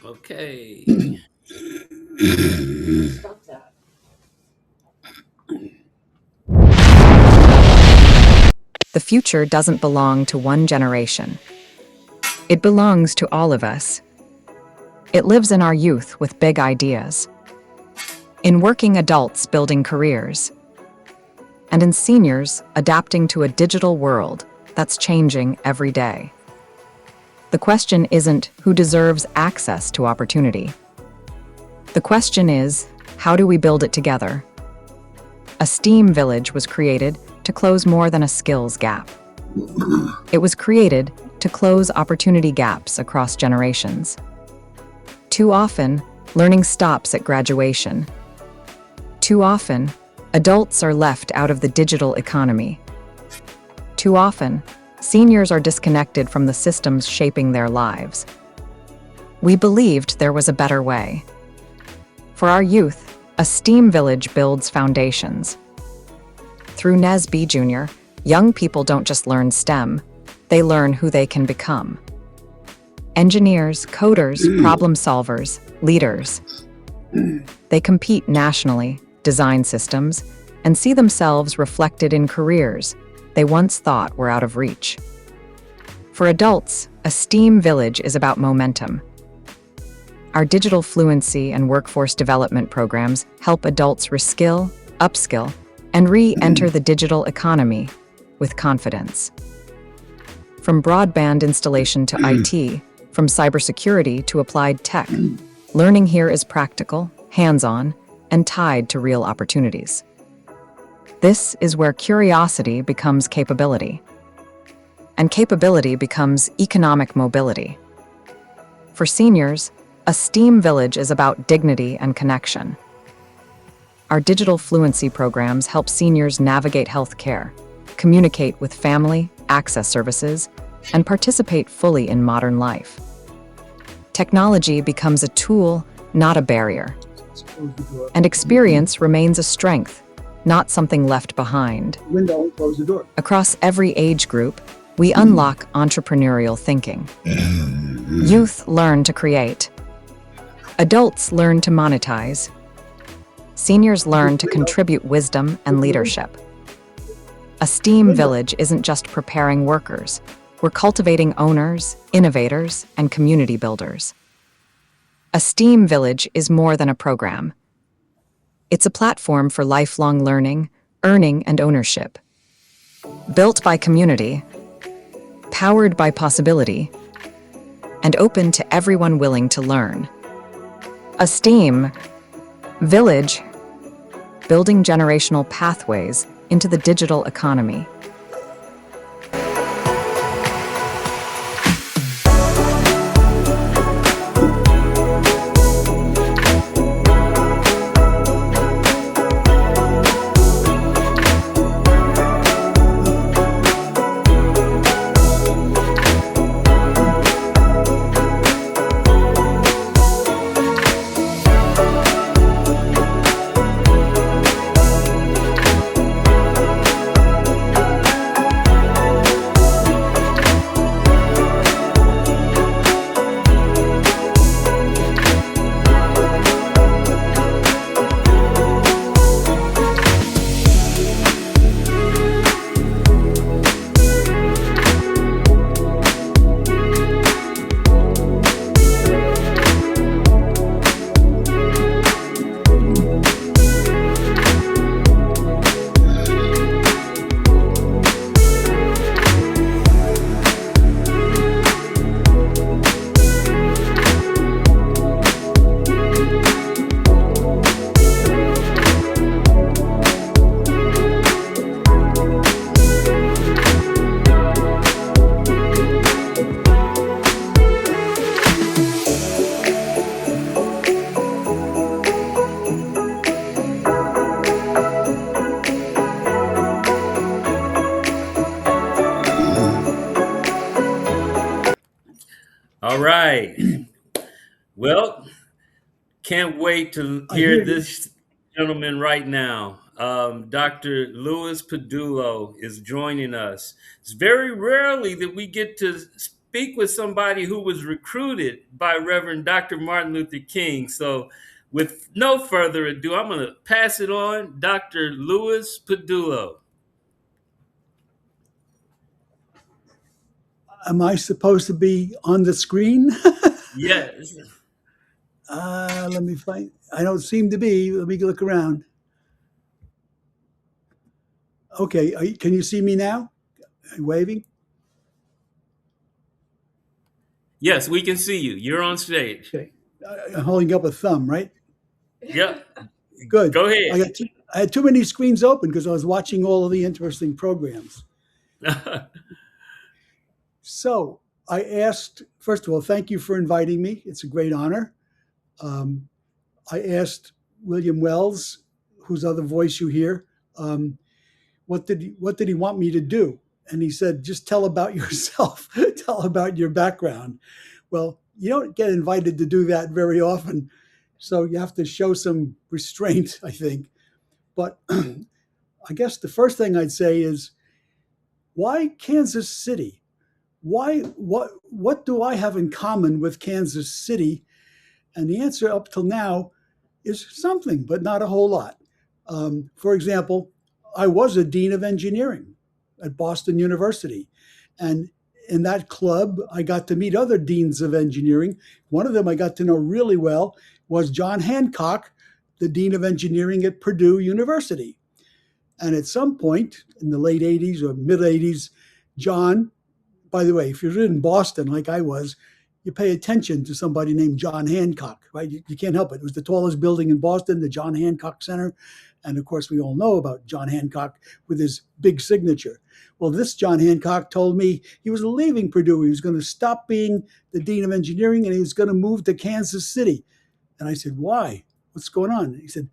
Okay. Stop that. The future doesn't belong to one generation. It belongs to all of us. It lives in our youth with big ideas, in working adults building careers, and in seniors adapting to a digital world that's changing every day. The question isn't who deserves access to opportunity. The question is, how do we build it together? A STEAM village was created to close more than a skills gap. It was created to close opportunity gaps across generations. Too often, learning stops at graduation. Too often, adults are left out of the digital economy. Too often, seniors are disconnected from the systems shaping their lives. We believed there was a better way. For our youth, a STEAM village builds foundations. Through NESB Jr., young people don't just learn STEM, they learn who they can become. Engineers, coders, problem solvers, leaders. They compete nationally, design systems, and see themselves reflected in careers they once thought were out of reach. For adults, a STEAM village is about momentum. Our digital fluency and workforce development programs help adults reskill, upskill, and re-enter the digital economy with confidence. From broadband installation to IT, from cybersecurity to applied tech, learning here is practical, hands-on, and tied to real opportunities. This is where curiosity becomes capability, and capability becomes economic mobility. For seniors, a STEAM village is about dignity and connection. Our digital fluency programs help seniors navigate healthcare, communicate with family, access services, and participate fully in modern life. Technology becomes a tool, not a barrier. And experience remains a strength, not something left behind. Window, close the door. Across every age group, we unlock entrepreneurial thinking. Youth learn to create. Adults learn to monetize. Seniors learn to contribute wisdom and leadership. A STEAM village isn't just preparing workers. We're cultivating owners, innovators, and community builders. A STEAM village is more than a program. It's a platform for lifelong learning, earning, and ownership. Built by community, powered by possibility, and open to everyone willing to learn. A STEAM village, building generational pathways into the digital economy. All right. Well, can't wait to hear this gentleman right now. Dr. Louis Padulo is joining us. It's very rarely that we get to speak with somebody who was recruited by Reverend Dr. Martin Luther King. So, with no further ado, I'm going to pass it on, Dr. Louis Padulo. Am I supposed to be on the screen? Yes. Let me find. I don't seem to be. Let me look around. Okay, can you see me now? I'm waving. Yes, we can see you. You're on stage. Okay, I'm holding up a thumb, right? Yep. Good. Go ahead. I had too many screens open because I was watching all of the interesting programs. So I asked, first of all, thank you for inviting me. It's a great honor. I asked William Wells, whose other voice you hear, what did he want me to do? And he said, just tell about yourself, tell about your background. Well, you don't get invited to do that very often, so you have to show some restraint, I think. But I guess the first thing I'd say is, why Kansas City? What do I have in common with Kansas City? And the answer up till now is something, but not a whole lot. For example, I was a dean of engineering at Boston University. And in that club, I got to meet other deans of engineering. One of them I got to know really well was John Hancock, the dean of engineering at Purdue University. And at some point in the late 80s or mid 80s, John, by the way, if you're in Boston like I was, you pay attention to somebody named John Hancock, right? You can't help it. It was the tallest building in Boston, the John Hancock Center. And of course, we all know about John Hancock with his big signature. Well, this John Hancock told me he was leaving Purdue. He was going to stop being the dean of engineering and he was going to move to Kansas City. And I said, why? What's going on? He said,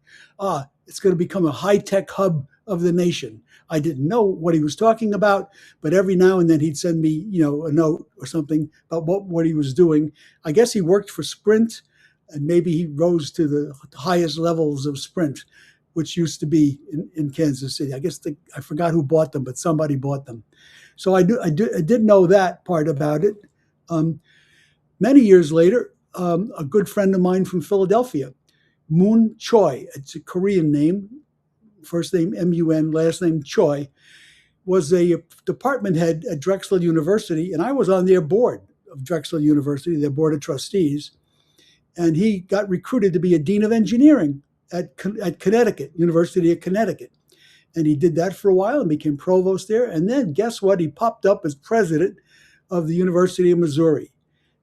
it's going to become a high-tech hub of the nation. I didn't know what he was talking about, but every now and then he'd send me, a note or something about what he was doing. I guess he worked for Sprint, and maybe he rose to the highest levels of Sprint, which used to be in Kansas City. I guess I forgot who bought them, but somebody bought them. So I did know that part about it. Many years later, a good friend of mine from Philadelphia, Moon Choi, it's a Korean name, first name M-U-N, last name Choi, was a department head at Drexel University, and I was on their board of Drexel University, their board of trustees, and he got recruited to be a dean of engineering at Connecticut, University of Connecticut. And he did that for a while and became provost there. And then guess what? He popped up as president of the University of Missouri.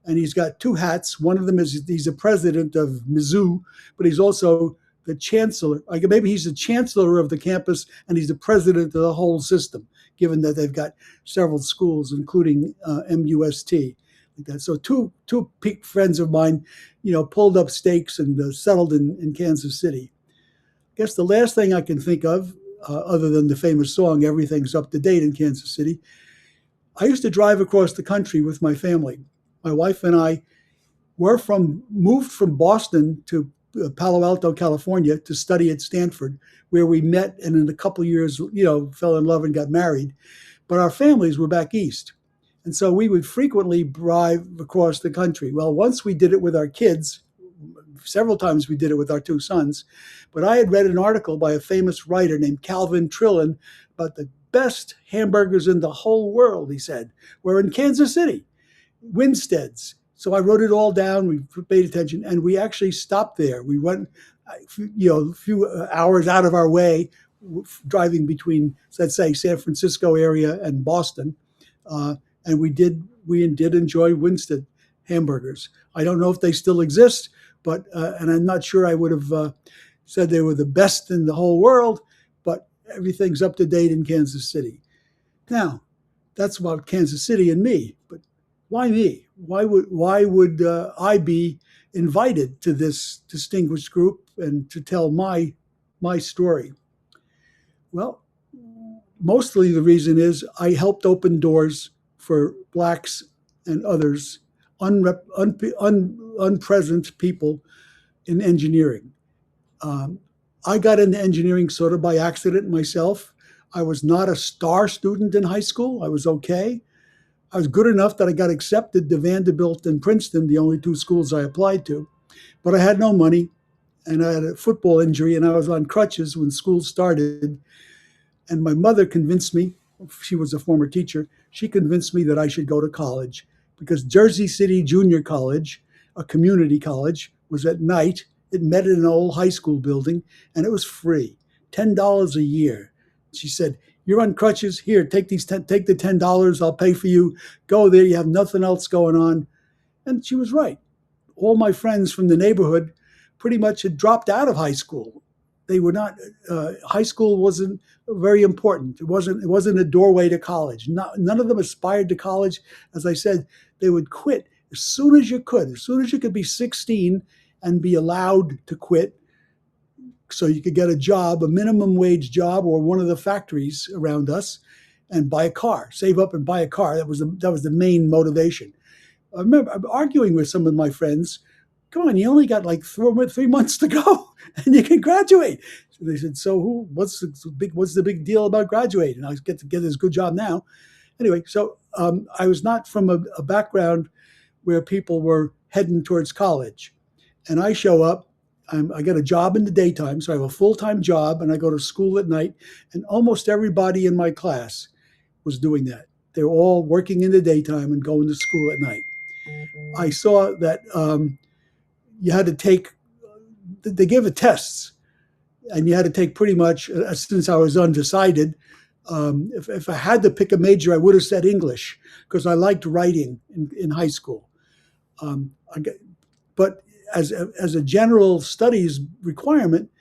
And he's got two hats. One of them is he's a president of Mizzou, but he's also the chancellor. Maybe he's the chancellor of the campus and he's the president of the whole system, given that they've got several schools, including MUST. Like that. So two peak friends of mine, pulled up stakes and settled in Kansas City. I guess the last thing I can think of, other than the famous song, Everything's Up to Date in Kansas City, I used to drive across the country with my family. My wife and I moved from Boston to Palo Alto, California to study at Stanford, where we met and in a couple of years, fell in love and got married. But our families were back east. And so we would frequently drive across the country. Well, once we did it with our kids, several times we did it with our two sons. But I had read an article by a famous writer named Calvin Trillin about the best hamburgers in the whole world, he said, were in Kansas City, Winstead's. So I wrote it all down. We paid attention, and we actually stopped there. We went, a few hours out of our way, driving between, let's say, San Francisco area and Boston, and we did enjoy Winstead hamburgers. I don't know if they still exist, but and I'm not sure I would have said they were the best in the whole world. But everything's up to date in Kansas City. Now, that's about Kansas City and me, but. Why me? Why would I be invited to this distinguished group and to tell my story? Well, mostly the reason is I helped open doors for Blacks and others, unpresent people in engineering. I got into engineering sort of by accident myself. I was not a star student in high school. I was okay. I was good enough that I got accepted to Vanderbilt and Princeton, the only two schools I applied to. But I had no money, and I had a football injury, and I was on crutches when school started. And my mother convinced me, she was a former teacher, she convinced me that I should go to college because Jersey City Junior College, a community college, was at night. It met in an old high school building, and it was free, $10 a year. She said, "You're on crutches. Here, take the $10. I'll pay for you. Go there. You have nothing else going on." And she was right. All my friends from the neighborhood pretty much had dropped out of high school. They were not. High school wasn't very important. It wasn't a doorway to college. None of them aspired to college. As I said, they would quit as soon as you could. As soon as you could be 16 and be allowed to quit, so you could get a job, a minimum wage job, or one of the factories around us, and buy a car. Save up and buy a car. That was the main motivation. I remember arguing with some of my friends. Come on, you only got like 3 months to go, and you can graduate. So they said, "So what's the big deal about graduating? I get to get this good job now." Anyway, so I was not from a background where people were heading towards college, and I show up. I got a job in the daytime, so I have a full-time job, and I go to school at night. And almost everybody in my class was doing that. They were all working in the daytime and going to school at night. I saw that you had to take, they gave it tests, and you had to take pretty much, since I was undecided, if I had to pick a major, I would have said English, because I liked writing in high school. But as a general studies requirement,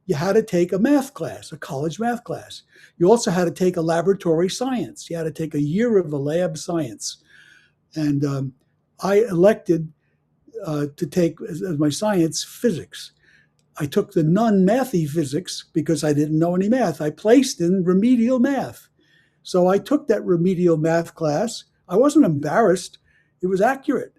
you had to take a math class, a college math class. You also had to take a laboratory science. You had to take a year of a lab science. And I elected to take as my science physics. I took the non-mathy physics because I didn't know any math. I placed in remedial math. So I took that remedial math class. I wasn't embarrassed. It was accurate.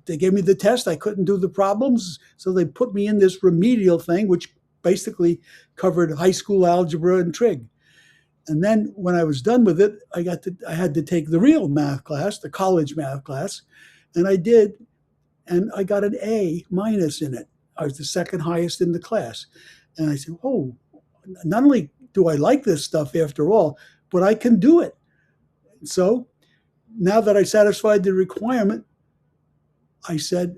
They gave me the test. I couldn't do the problems. So they put me in this remedial thing, which basically covered high school algebra and trig. And then when I was done with it, I had to take the real math class, the college math class. And I did. And I got an A- in it. I was the second highest in the class. And I said, "Oh, not only do I like this stuff after all, but I can do it." So now that I satisfied the requirement, I said,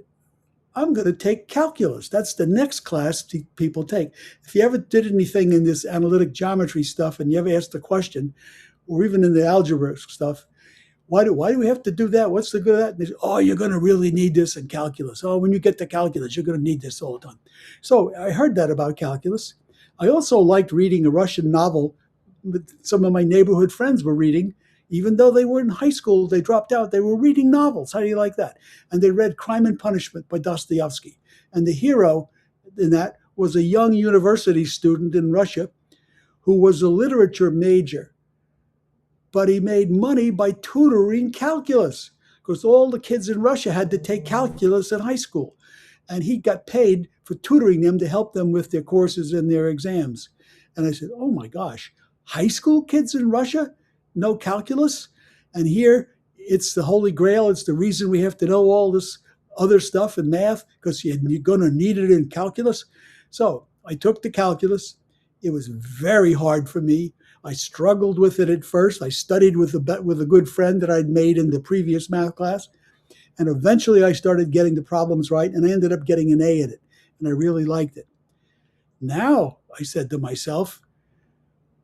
I'm going to take calculus. That's the next class people take. If you ever did anything in this analytic geometry stuff and you ever asked a question, or even in the algebra stuff, why do we have to do that? What's the good of that? And they say, "Oh, you're going to really need this in calculus. Oh, when you get to calculus, you're going to need this all the time." So I heard that about calculus. I also liked reading a Russian novel that some of my neighborhood friends were reading. Even though they were in high school, they dropped out. They were reading novels. How do you like that? And they read Crime and Punishment by Dostoevsky. And the hero in that was a young university student in Russia who was a literature major. But he made money by tutoring calculus, because all the kids in Russia had to take calculus in high school. And he got paid for tutoring them to help them with their courses and their exams. And I said, "Oh my gosh, high school kids in Russia? No calculus?" And here it's the Holy Grail. It's the reason we have to know all this other stuff in math, because you're going to need it in calculus. So I took the calculus. It was very hard for me. I struggled with it at first. I studied with a good friend that I'd made in the previous math class. And eventually I started getting the problems right, and I ended up getting an A in it. And I really liked it. Now, I said to myself,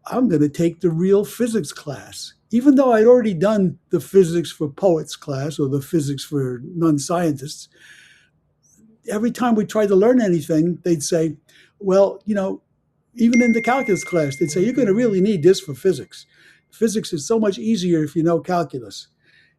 I'm going to take the real physics class. Even though I'd already done the physics for poets class or the physics for non-scientists, every time we tried to learn anything, they'd say, "Well, even in the calculus class, they'd say, you're going to really need this for physics. Physics is so much easier if you know calculus."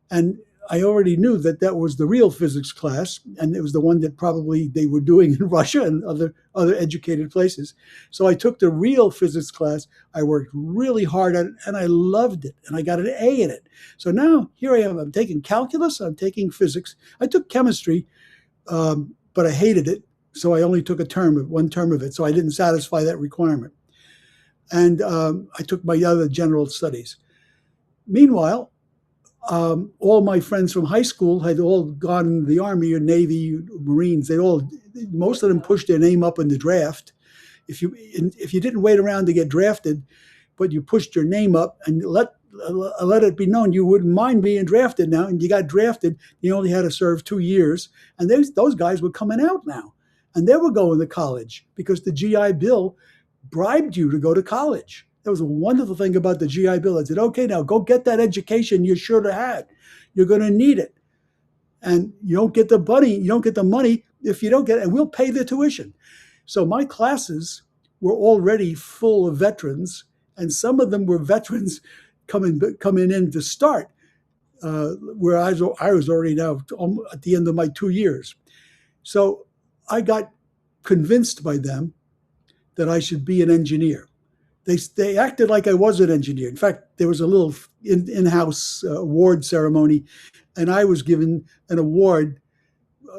And I already knew that was the real physics class, and it was the one that probably they were doing in Russia and other educated places. So I took the real physics class. I worked really hard at it, and I loved it, and I got an A in it. So now here I am. I'm taking calculus. I'm taking physics. I took chemistry, but I hated it. So I only took one term of it. So I didn't satisfy that requirement. And I took my other general studies. Meanwhile, all my friends from high school had all gone into the Army or Navy, Marines. Most of them pushed their name up in the draft. If you didn't wait around to get drafted, but you pushed your name up and let it be known you wouldn't mind being drafted now, and you got drafted, you only had to serve 2 years, and those guys were coming out now, and they were going to college because the GI Bill bribed you to go to college. That was a wonderful thing about the GI Bill. It said, okay, now go get that education you should have had. You're going to need it. And you don't get the money if you don't get it, and we'll pay the tuition. So my classes were already full of veterans, and some of them were veterans coming in to start, where I was already now at the end of my 2 years. So I got convinced by them that I should be an engineer. They acted like I was an engineer. In fact, there was a little in-house award ceremony, and I was given an award.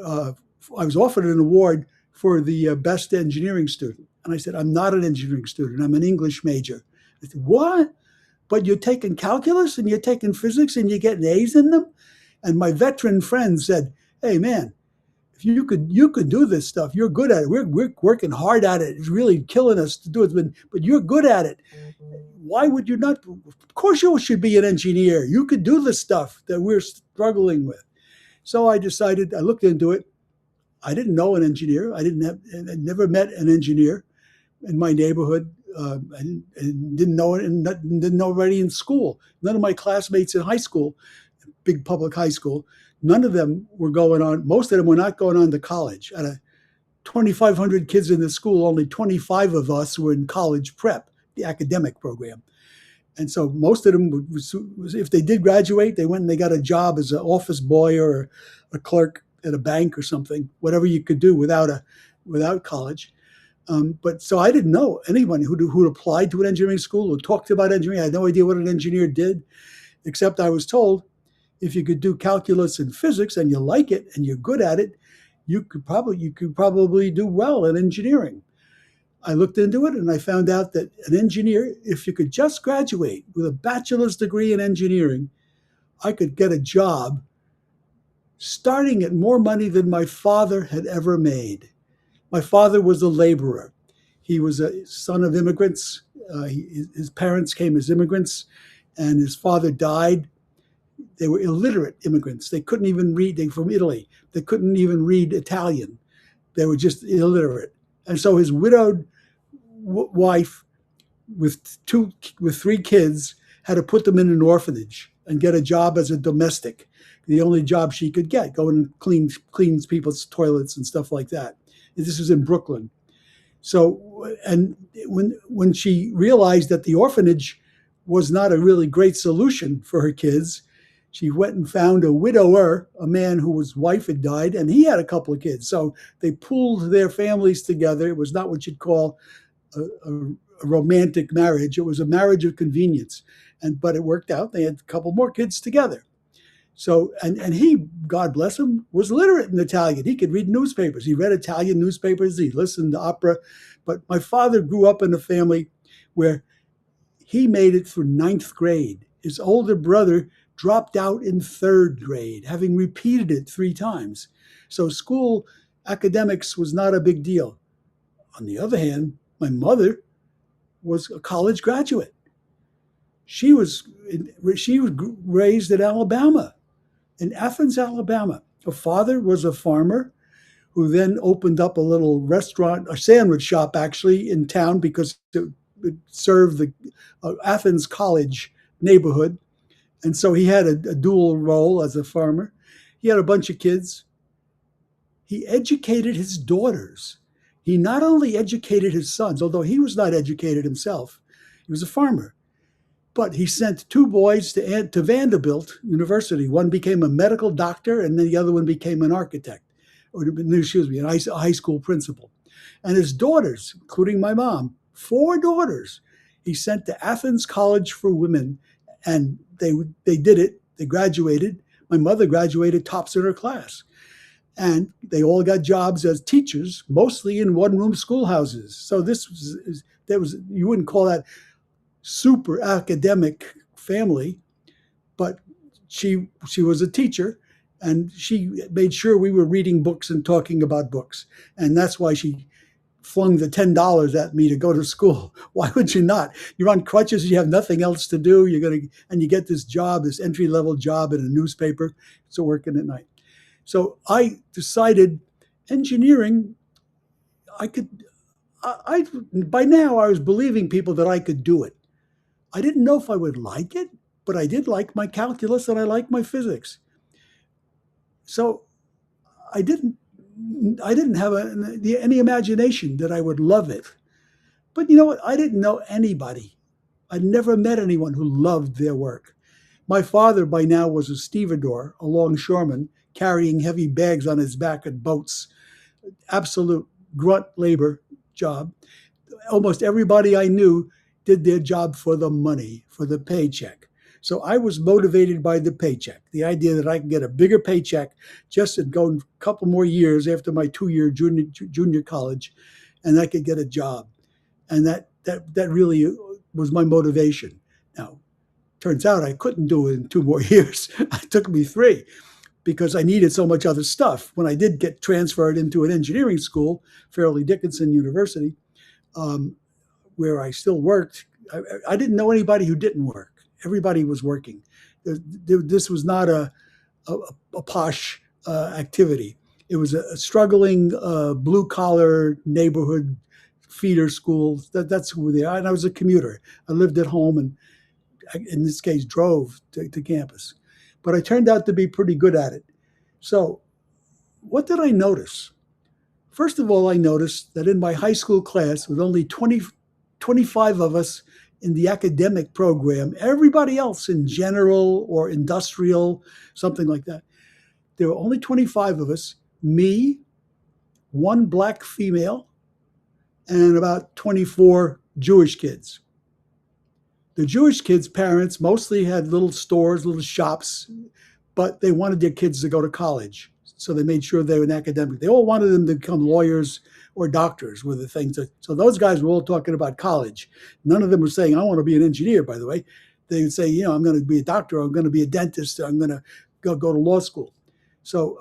I was offered an award for the best engineering student. And I said, I'm not an engineering student. I'm an English major. I said, what? But you're taking calculus and you're taking physics and you're getting A's in them? And my veteran friend said, hey, man, if you could do this stuff. You're good at it. We're working hard at it. It's really killing us to do it, but you're good at it. Why would you not? Of course you should be an engineer. You could do the stuff that we're struggling with. So I decided, I looked into it. I didn't know an engineer. I never met an engineer in my neighborhood. And didn't know it, and didn't know anybody in school. None of my classmates in high school, big public high school, none of them were going on. Most of them were not going on to college. Out of 2,500 kids in the school, only 25 of us were in college prep, the academic program. And so most of them, if they did graduate, they went and they got a job as an office boy or a clerk at a bank or something, whatever you could do without college. But so I didn't know anyone who applied to an engineering school, who talked about engineering. I had no idea what an engineer did, except I was told if you could do calculus and physics and you like it and you're good at it, you could probably do well in engineering. I looked into it and I found out that an engineer, if you could just graduate with a bachelor's degree in engineering, I could get a job starting at more money than my father had ever made. My father was a laborer. He was a son of immigrants. His parents came as immigrants, and his father died. They were illiterate immigrants. They couldn't even read. They were from Italy. They couldn't even read Italian. They were just illiterate. And so his widowed wife with 3 kids had to put them in an orphanage and get a job as a domestic. The only job she could get, go and cleans people's toilets and stuff like that. This was in Brooklyn. So, and when she realized that the orphanage was not a really great solution for her kids, she went and found a widower, a man whose wife had died, and he had a couple of kids. So they pooled their families together. It was not what you'd call a romantic marriage. It was a marriage of convenience. But it worked out. They had a couple more kids together. So, and he, God bless him, was literate in Italian. He could read newspapers. He read Italian newspapers. He listened to opera. But my father grew up in a family where he made it through 9th grade. His older brother dropped out in 3rd grade, having repeated it 3 times. So school academics was not a big deal. On the other hand, my mother was a college graduate. She was raised in Alabama, in Athens, Alabama. Her father was a farmer who then opened up a little restaurant, a sandwich shop actually, in town because it would serve the Athens College neighborhood. And so he had a dual role as a farmer. He had a bunch of kids. He educated his daughters. He not only educated his sons, although he was not educated himself, he was a farmer. But he sent 2 boys to Vanderbilt University. One became a medical doctor, and then the other one became an architect, a high school principal. And his daughters, including my mom, 4 daughters, he sent to Athens College for Women, and they did it. They graduated. My mother graduated tops in her class. And they all got jobs as teachers, mostly in one-room schoolhouses. So you wouldn't call that super academic family, but she was a teacher, and she made sure we were reading books and talking about books. And that's why she flung the $10 at me to go to school. Why would you not? You're on crutches, you have nothing else to do. And you get this job, this entry-level job in a newspaper, so working at night. So I decided engineering, by now I was believing people that I could do it. I didn't know if I would like it, but I did like my calculus and I liked my physics. So I didn't have any imagination that I would love it. But you know what? I didn't know anybody. I'd never met anyone who loved their work. My father by now was a stevedore, a longshoreman, carrying heavy bags on his back at boats. Absolute grunt labor job. Almost everybody I knew did their job for the money, for the paycheck. So I was motivated by the paycheck, the idea that I could get a bigger paycheck just to go a couple more years after my 2-year junior college, and I could get a job. And that really was my motivation. Now, turns out I couldn't do it in 2 more years. It took me 3 because I needed so much other stuff. When I did get transferred into an engineering school, Fairleigh Dickinson University, where I still worked, I didn't know anybody who didn't work. Everybody was working. This was not a posh activity. It was a struggling blue-collar neighborhood feeder school. That's who they are. And I was a commuter. I lived at home and, in this case, drove to campus. But I turned out to be pretty good at it. So what did I notice? First of all, I noticed that in my high school class, with only 25 of us in the academic program, everybody else in general or industrial, something like that, there were only 25 of us, me, 1 black female, and about 24 Jewish kids. The Jewish kids' parents mostly had little stores, little shops, but they wanted their kids to go to college. So they made sure they were in academic. They all wanted them to become lawyers or doctors were the things. So those guys were all talking about college. None of them were saying, I want to be an engineer, by the way. They would say, I'm going to be a doctor, or I'm going to be a dentist, or I'm going to go to law school. So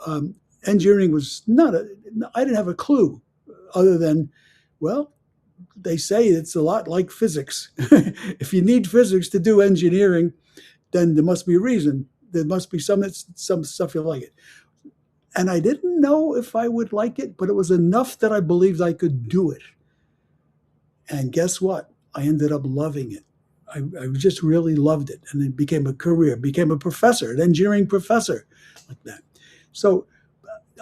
engineering was I didn't have a clue other than, well, they say it's a lot like physics. If you need physics to do engineering, then there must be a reason. There must be some stuff you like it. And I didn't know if I would like it, but it was enough that I believed I could do it. And guess what? I ended up loving it. I just really loved it. And it became a career, became a professor, an engineering professor like that. So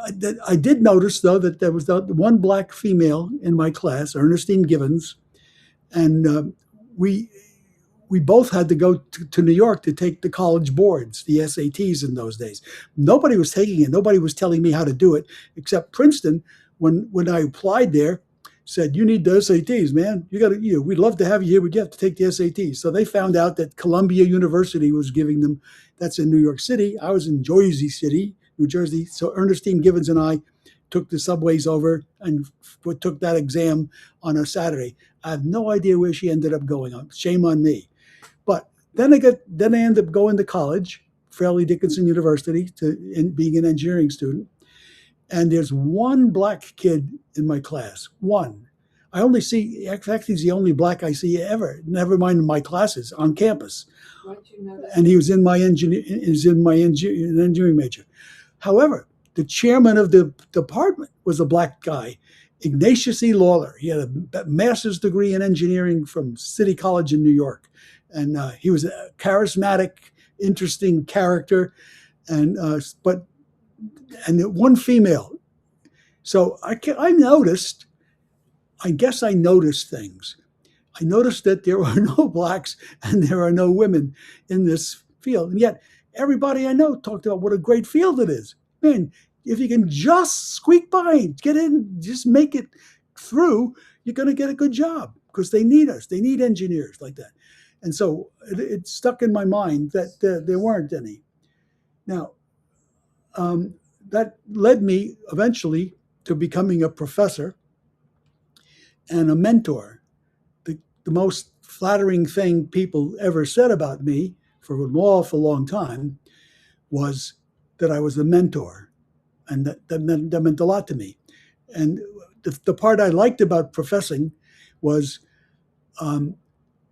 I did notice, though, that there was 1 black female in my class, Ernestine Givens, and we both had to go to New York to take the college boards, the SATs in those days. Nobody was taking it. Nobody was telling me how to do it, except Princeton, when I applied there, said, you need the SATs, man. We'd love to have you here, but you have to take the SATs. So they found out that Columbia University was giving them, that's in New York City. I was in Jersey City, New Jersey. So Ernestine Givens and I took the subways over and took that exam on a Saturday. I have no idea where she ended up going. Shame on me. But then I ended up going to college, Fairleigh Dickinson University, being an engineering student. And there's 1 black kid in my class. 1. I only see, in fact, he's the only black I see ever, never mind in my classes, on campus. How'd you know that? And he was in my engineering major. However, the chairman of the department was a black guy, Ignatius E. Lawler. He had a master's degree in engineering from City College in New York. And he was a charismatic, interesting character, and 1 female. So I noticed, I guess I noticed things. I noticed that there are no blacks and there are no women in this field. And yet everybody I know talked about what a great field it is. Man, if you can just squeak by, get in, just make it through, you're going to get a good job because they need us. They need engineers like that. And so it stuck in my mind that there weren't any. Now, that led me eventually to becoming a professor and a mentor. The most flattering thing people ever said about me for an awful long time was that I was a mentor, and that meant a lot to me. And the part I liked about professing was um,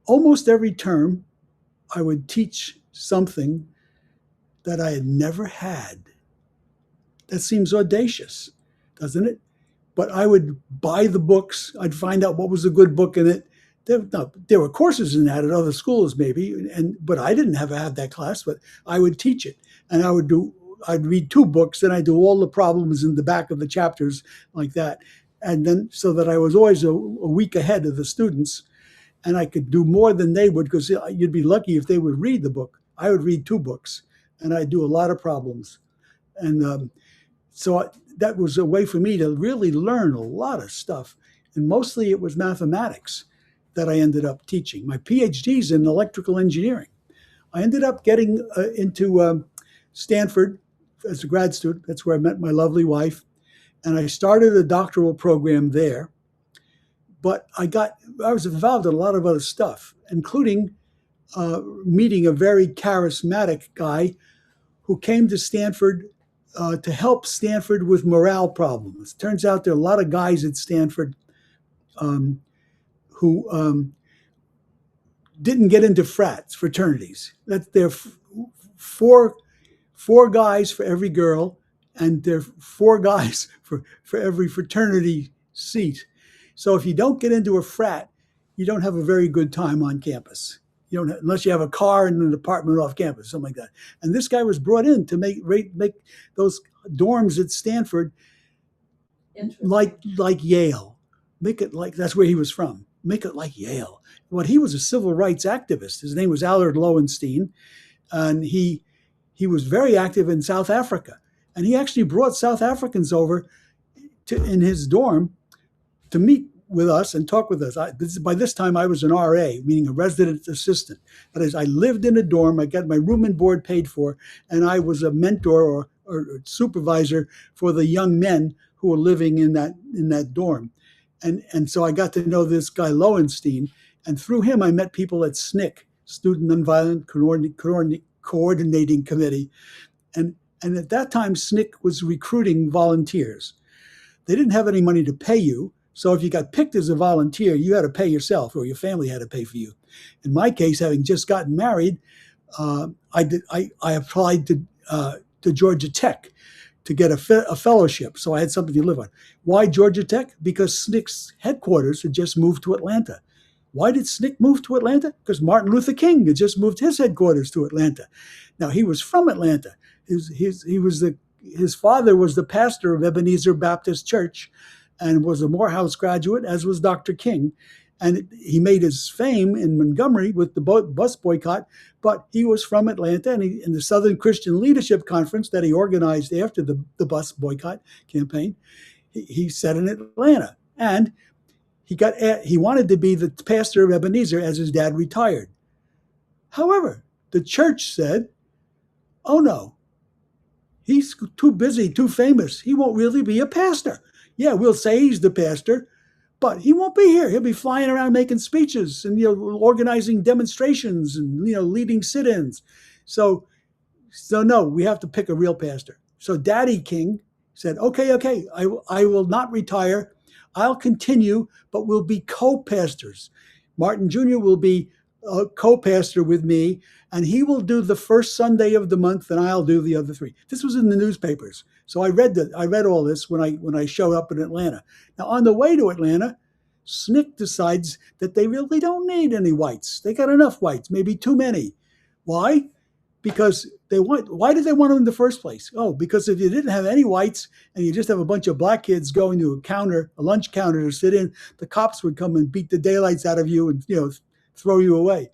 almost every term I would teach something that I had never had. That seems audacious, doesn't it? But I would buy the books. I'd find out what was a good book in it. There were courses in that at other schools, maybe, but I didn't have that class. But I would teach it, and I'd read 2 books, and I'd do all the problems in the back of the chapters like that, and then so that I was always a week ahead of the students, and I could do more than they would, because you'd be lucky if they would read the book. I would read 2 books, and I'd do a lot of problems, and so that was a way for me to really learn a lot of stuff. And mostly it was mathematics that I ended up teaching. My PhD's in electrical engineering. I ended up getting into Stanford as a grad student. That's where I met my lovely wife. And I started a doctoral program there. But I was involved in a lot of other stuff, including meeting a very charismatic guy who came to Stanford to help Stanford with morale problems. Turns out there are a lot of guys at Stanford who didn't get into fraternities. That there are four guys for every girl, and there are 4 guys for every fraternity seat. So if you don't get into a frat, you don't have a very good time on campus. You don't, unless you have a car and an apartment off campus, something like that. And this guy was brought in to make those dorms at Stanford like Yale. Make it like, that's where he was from. Make it like Yale. Well, he was a civil rights activist. His name was Allard Lowenstein, and he was very active in South Africa. And he actually brought South Africans over in his dorm to meet with us and talk with us. By this time, I was an RA, meaning a resident assistant. That is, I lived in a dorm. I got my room and board paid for, and I was a mentor or supervisor for the young men who were living in that dorm. And so I got to know this guy Lowenstein, and through him, I met people at SNCC, Student Nonviolent Coordinating Committee, and at that time, SNCC was recruiting volunteers. They didn't have any money to pay you. So if you got picked as a volunteer, you had to pay yourself, or your family had to pay for you. In my case, having just gotten married, I applied to Georgia Tech to get a fellowship, so I had something to live on. Why Georgia Tech? Because SNCC's headquarters had just moved to Atlanta. Why did SNCC move to Atlanta? Because Martin Luther King had just moved his headquarters to Atlanta. Now, he was from Atlanta. His father was the pastor of Ebenezer Baptist Church, and was a Morehouse graduate, as was Dr. King. And he made his fame in Montgomery with the bus boycott, but he was from Atlanta, and in the Southern Christian Leadership Conference that he organized after the bus boycott campaign, he said in Atlanta. And he wanted to be the pastor of Ebenezer as his dad retired. However, the church said, oh no, he's too busy, too famous. He won't really be a pastor. Yeah, we'll say he's the pastor, but he won't be here. He'll be flying around making speeches and organizing demonstrations and leading sit-ins. So no, we have to pick a real pastor. So Daddy King said, okay, I will not retire. I'll continue, but we'll be co-pastors. Martin Jr. will be a co-pastor with me, and he will do the first Sunday of the month, and I'll do the other 3. This was in the newspapers. So I read all this when I showed up in Atlanta. Now, on the way to Atlanta, SNCC decides that they really don't need any whites. They got enough whites, maybe too many. Why? Because why did they want them in the first place? Oh, because if you didn't have any whites and you just have a bunch of black kids going to a lunch counter to sit in, the cops would come and beat the daylights out of you and throw you away.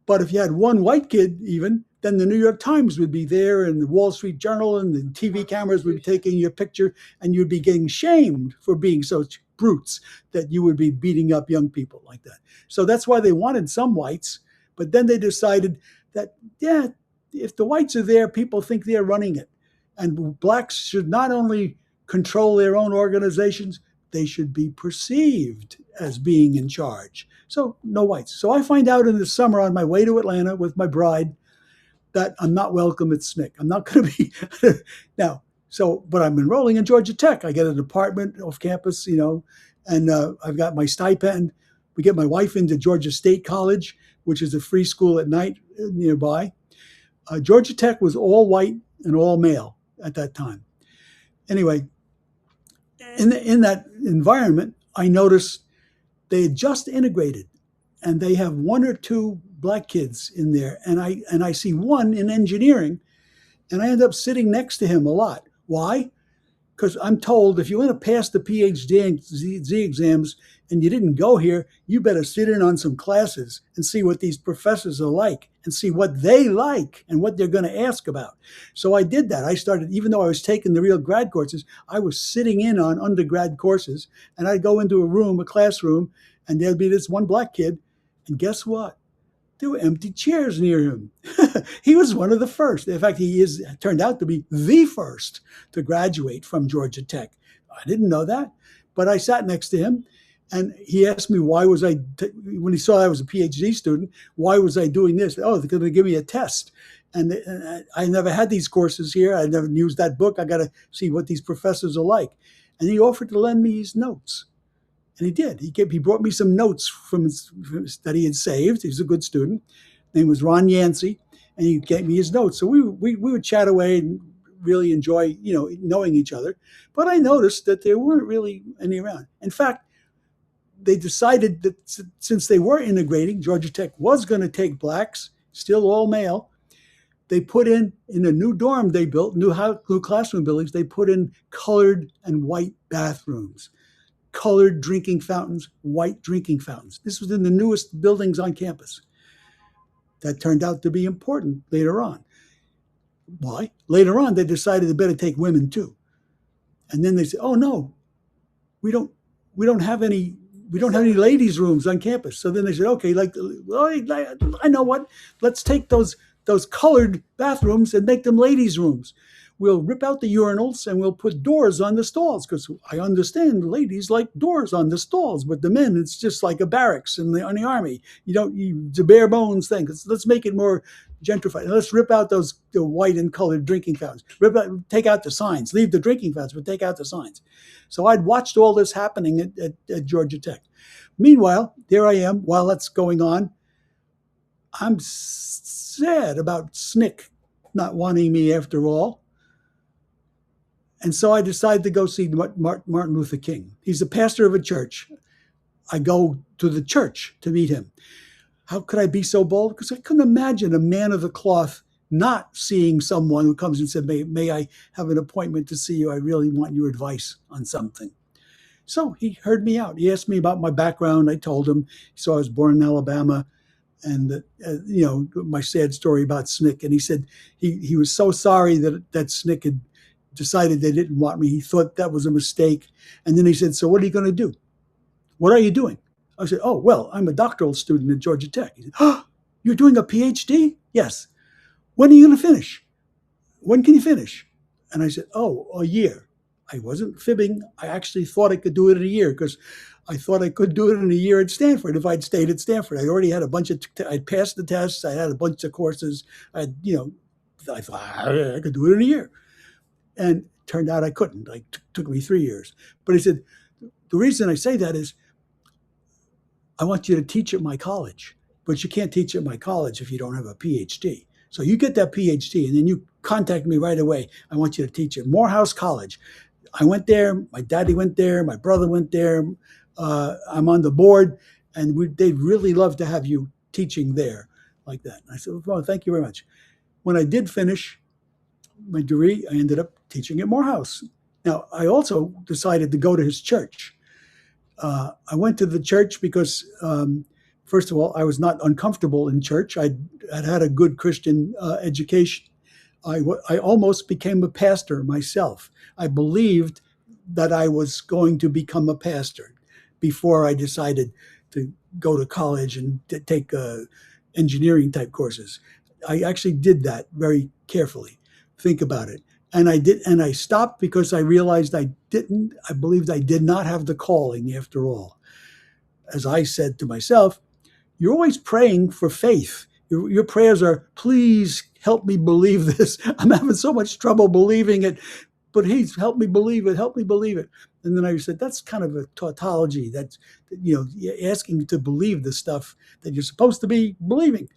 But if you had one white kid even, then the New York Times would be there, and the Wall Street Journal and the TV cameras would be taking your picture, and you'd be getting shamed for being such brutes that you would be beating up young people like that. So that's why they wanted some whites, but then they decided that, yeah, if the whites are there, people think they're running it. And blacks should not only control their own organizations, they should be perceived as being in charge. So no whites. So I find out in the summer on my way to Atlanta with my bride that I'm not welcome at SNCC. I'm not going to be now. So, but I'm enrolling in Georgia Tech. I get an apartment off campus, and I've got my stipend. We get my wife into Georgia State College, which is a free school at night nearby. Georgia Tech was all white and all male at that time. Anyway, in that environment, I noticed they had just integrated, and they have one or two black kids in there, and I see one in engineering, and I end up sitting next to him a lot. Why? Because I'm told if you want to pass the PhD exams and you didn't go here, you better sit in on some classes and see what these professors are like and see what they like and what they're going to ask about. So I did that. I started, even though I was taking the real grad courses, I was sitting in on undergrad courses, and I'd go into a classroom, and there'd be this one black kid, and guess what? There were empty chairs near him. He was one of the first. In fact, he turned out to be the first to graduate from Georgia Tech. I didn't know that, but I sat next to him, and he asked me when he saw I was a PhD student, why was I doing this? Oh, they're going to give me a test. And I never had these courses here. I never used that book. I got to see what these professors are like. And he offered to lend me his notes. And he did. He brought me some notes from that he had saved. He was a good student. His name was Ron Yancey, and he gave me his notes. So we would chat away and really enjoy, knowing each other. But I noticed that there weren't really any around. In fact, they decided that since they were integrating, Georgia Tech was going to take blacks, still all male. They put in a new dorm they built, new classroom buildings, they put in colored and white bathrooms. Colored drinking fountains, white drinking fountains. This was in the newest buildings on campus. That turned out to be important later on. Why? Later on, they decided they better take women too. And then they said, "Oh no, we don't have any ladies' rooms on campus." So then they said, "Okay, I know what. Let's take those colored bathrooms and make them ladies' rooms. We'll rip out the urinals and we'll put doors on the stalls, because I understand the ladies like doors on the stalls, but the men, it's just like a barracks in the army. It's a bare bones thing. Let's make it more gentrified. Let's rip out the white and colored drinking fountains. Take out the signs. Leave the drinking fountains, but take out the signs." So I'd watched all this happening at Georgia Tech. Meanwhile, there I am. While that's going on, I'm sad about SNCC not wanting me after all. And so I decided to go see Martin Luther King. He's the pastor of a church. I go to the church to meet him. How could I be so bold? Because I couldn't imagine a man of the cloth not seeing someone who comes and said, may I have an appointment to see you? I really want your advice on something. So he heard me out. He asked me about my background. I told him. So I was born in Alabama, and my sad story about SNCC. And he said he was so sorry that SNCC had decided they didn't want me. He thought that was a mistake. And then he said, "So what are you going to do? What are you doing?" I said, "Oh, well, I'm a doctoral student at Georgia Tech." He said, "Oh, you're doing a PhD?" "Yes." "When are you going to finish? When can you finish?" And I said, "Oh, a year." I wasn't fibbing. I actually thought I could do it in a year, because I thought I could do it in a year at Stanford if I'd stayed at Stanford. I already had a bunch of, I'd passed the tests. I had a bunch of courses. I thought I could do it in a year. And it turned out I couldn't. It took me 3 years. But he said, "The reason I say that is I want you to teach at my college, but you can't teach at my college if you don't have a PhD. So you get that PhD, and then you contact me right away. I want you to teach at Morehouse College." I went there. My daddy went there. My brother went there. I'm on the board, and they'd really love to have you teaching there like that. And I said, "Well, thank you very much." When I did finish my degree, I ended up teaching at Morehouse. Now, I also decided to go to his church. I went to the church because, first of all, I was not uncomfortable in church. I'd had a good Christian education. I almost became a pastor myself. I believed that I was going to become a pastor before I decided to go to college and to take engineering type courses. I actually did that very carefully. Think about it. And I did, and I stopped because I realized I believed I did not have the calling after all. As I said to myself, you're always praying for faith. Your prayers are, "Please help me believe this. I'm having so much trouble believing it, but he's helped me believe it. Help me believe it. And then I said, that's kind of a tautology. That's, asking to believe the stuff that you're supposed to be believing.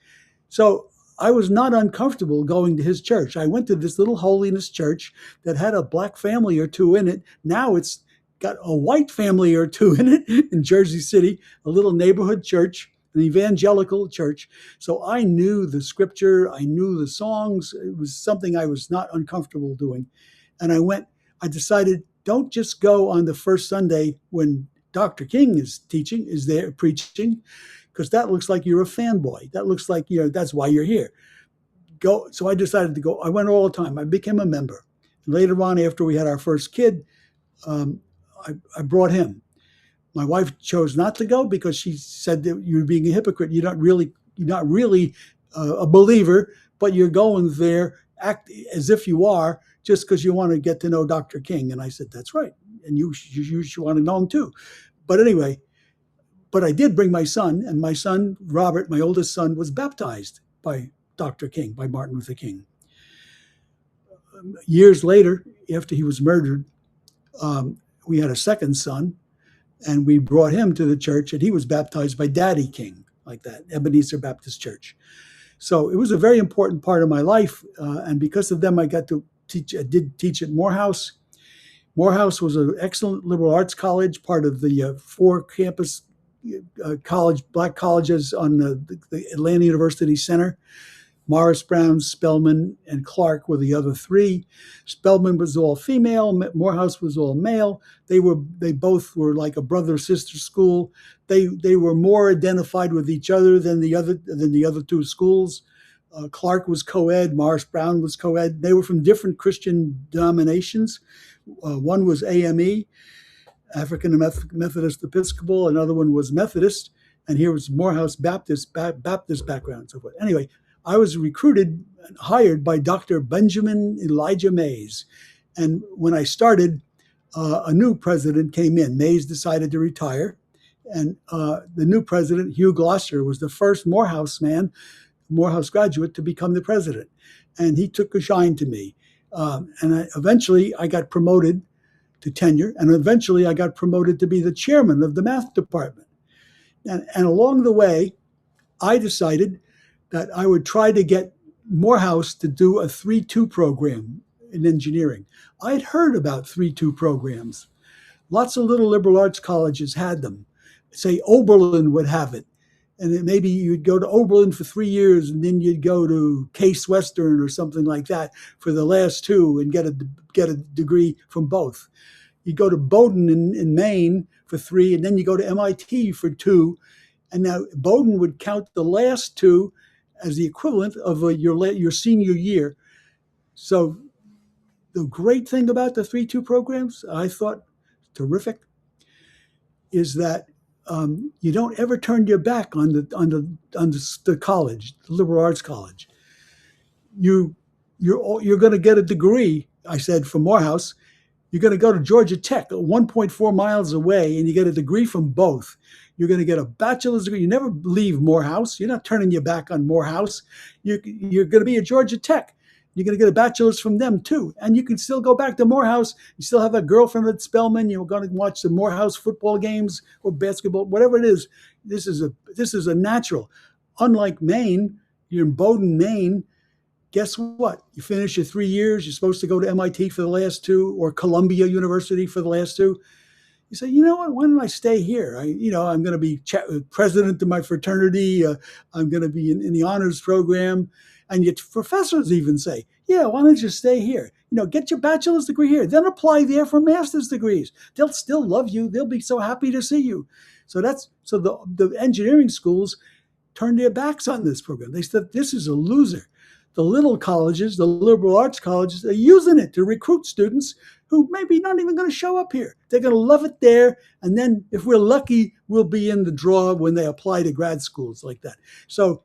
So I was not uncomfortable going to his church. I went to this little holiness church that had a black family or two in it. Now it's got a white family or two in it in Jersey City, a little neighborhood church, an evangelical church. So I knew the scripture, I knew the songs. It was something I was not uncomfortable doing. And I decided, don't just go on the first Sunday when Dr. King is there preaching, because that looks like you're a fanboy. That looks like, that's why you're here. Go. So I decided to go. I went all the time. I became a member. Later on, after we had our first kid, I brought him. My wife chose not to go because she said that you're being a hypocrite. You're not really a believer, but you're going there, act as if you are, just because you want to get to know Dr. King. And I said, that's right. And you want to know him too. But anyway, but I did bring my son, and my son, Robert, my oldest son, was baptized by Dr. King, by Martin Luther King. Years later, after he was murdered, we had a second son, and we brought him to the church, and he was baptized by Daddy King, like that, Ebenezer Baptist Church. So it was a very important part of my life, and because of them, I got to teach. I did teach at Morehouse. Morehouse was an excellent liberal arts college, part of the 4-campus black colleges on the Atlanta University Center. Morris Brown, Spelman, and Clark were the other 3. Spelman was all female. Morehouse was all male. They both were like a brother-sister school. They were more identified with each other than the other 2 schools. Clark was co-ed. Morris Brown was co-ed. They were from different Christian denominations. One was AME, African Methodist Episcopal. Another one was Methodist. And here was Morehouse Baptist background and so forth. Anyway, I was recruited and hired by Dr. Benjamin Elijah Mays. And when I started, a new president came in. Mays decided to retire. And the new president, Hugh Gloucester, was the first Morehouse graduate to become the president. And he took a shine to me. And eventually I got promoted to tenure. And eventually I got promoted to be the chairman of the math department. And along the way, I decided that I would try to get Morehouse to do a 3-2 program in engineering. I'd heard about 3-2 programs. Lots of little liberal arts colleges had them. Say Oberlin would have it. And maybe you'd go to Oberlin for 3 years, and then you'd go to Case Western or something like that for the last 2 and get a degree from both. You'd go to Bowdoin in Maine for 3, and then you go to MIT for 2. And now Bowdoin would count the last 2 as the equivalent of your senior year. So the great thing about the 3-2 programs, I thought terrific, is that you don't ever turn your back on the college, the liberal arts college. You're going to get a degree. I said from Morehouse, you're going to go to Georgia Tech, 1.4 miles away, and you get a degree from both. You're going to get a bachelor's degree. You never leave Morehouse. You're not turning your back on Morehouse. You're going to be at Georgia Tech. You're going to get a bachelor's from them too. And you can still go back to Morehouse. You still have a girlfriend at Spelman. You're going to watch the Morehouse football games or basketball, whatever it is. This is a natural. Unlike Maine, you're in Bowdoin, Maine. Guess what? You finish your 3 years. You're supposed to go to MIT for the last 2 or Columbia University for the last 2. You say, you know what? Why don't I stay here? I'm going to be president of my fraternity. I'm going to be in the honors program. And yet professors even say, yeah, why don't you stay here? Get your bachelor's degree here. Then apply there for master's degrees. They'll still love you. They'll be so happy to see you. So the engineering schools turned their backs on this program. They said, this is a loser. The little colleges, the liberal arts colleges, are using it to recruit students who maybe not even going to show up here. They're going to love it there. And then if we're lucky, we'll be in the draw when they apply to grad schools like that. So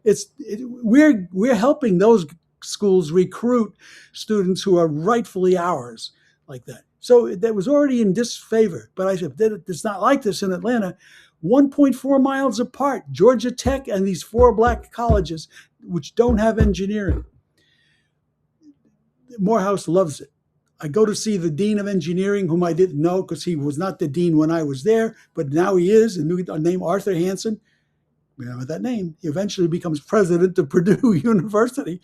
we're helping those schools recruit students who are rightfully ours like that. So that was already in disfavor. But I said, it's not like this in Atlanta. 1.4 miles apart, Georgia Tech and these 4 black colleges, which don't have engineering. Morehouse loves it. I go to see the dean of engineering, whom I didn't know because he was not the dean when I was there, but now he is, a name Arthur Hansen. Remember that name. He eventually becomes president of Purdue University.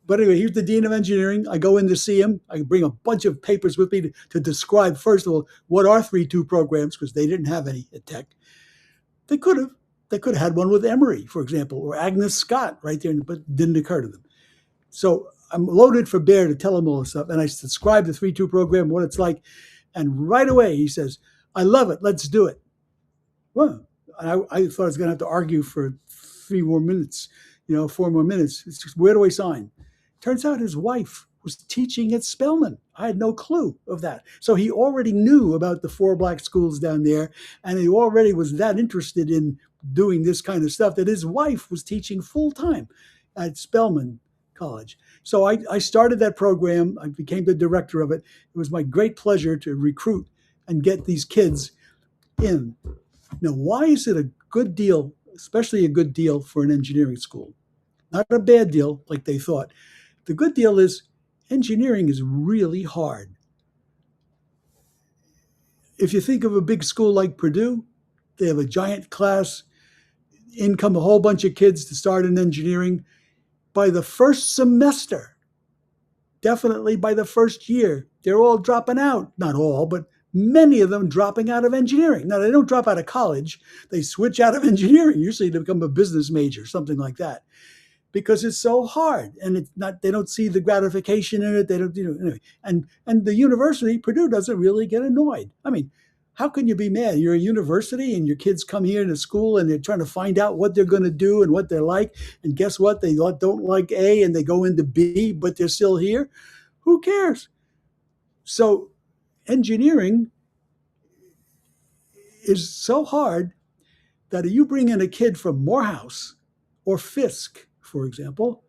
But anyway, he's the dean of engineering. I go in to see him. I bring a bunch of papers with me to describe, first of all, what are 3-2 programs, because they didn't have any at Tech. They could have. They could have had one with Emory, for example, or Agnes Scott right there, but it didn't occur to them. So I'm loaded for bear to tell him all this stuff. And I describe the 3-2 program, what it's like. And right away, he says, I love it. Let's do it. Well, I thought I was going to have to argue for 4 more minutes. It's just, where do I sign? Turns out his wife was teaching at Spelman. I had no clue of that. So he already knew about the 4 black schools down there, and he already was that interested in doing this kind of stuff that his wife was teaching full-time at Spelman College. So I started that program. I became the director of it. It was my great pleasure to recruit and get these kids in. Now, why is it a good deal, especially a good deal for an engineering school? Not a bad deal like they thought. The good deal is engineering is really hard. If you think of a big school like Purdue, they have a giant class, in come a whole bunch of kids to start in engineering. By the first semester, definitely by the first year, they're all dropping out. Not all, but many of them dropping out of engineering. Now, they don't drop out of college. They switch out of engineering, usually to become a business major, something like that, because it's so hard, and it's not. They don't see the gratification in it. They don't, anyway. And the university, Purdue, doesn't really get annoyed. I mean, how can you be mad? You're a university, and your kids come here to school, and they're trying to find out what they're going to do and what they're like. And guess what? They don't like A, and they go into B, but they're still here. Who cares? So engineering is so hard that if you bring in a kid from Morehouse or Fisk, for example,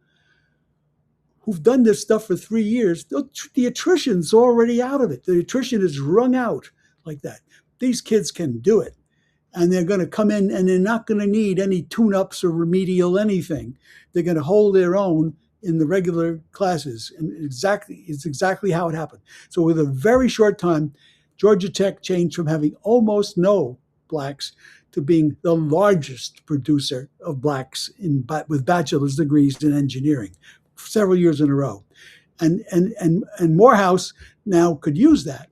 who've done this stuff for 3 years, the attrition's already out of it. The attrition is wrung out like that. These kids can do it. And they're going to come in, and they're not going to need any tune-ups or remedial anything. They're going to hold their own in the regular classes. And it's exactly how it happened. So with a very short time, Georgia Tech changed from having almost no blacks to being the largest producer of blacks with bachelor's degrees in engineering, several years in a row. And Morehouse now could use that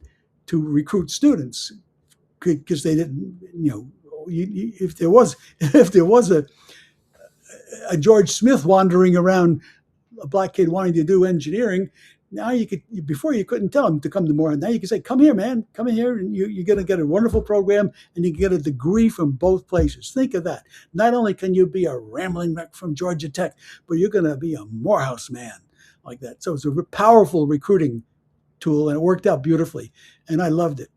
to recruit students, because they didn't, if there was a George Smith wandering around, a black kid wanting to do engineering, now you could, before you couldn't tell him to come to Morehouse. Now you can say, come here, man, come in here, and you're going to get a wonderful program, and you can get a degree from both places. Think of that. Not only can you be a rambling wreck from Georgia Tech, but you're going to be a Morehouse man like that. So it's a powerful recruiting tool, and it worked out beautifully, and I loved it.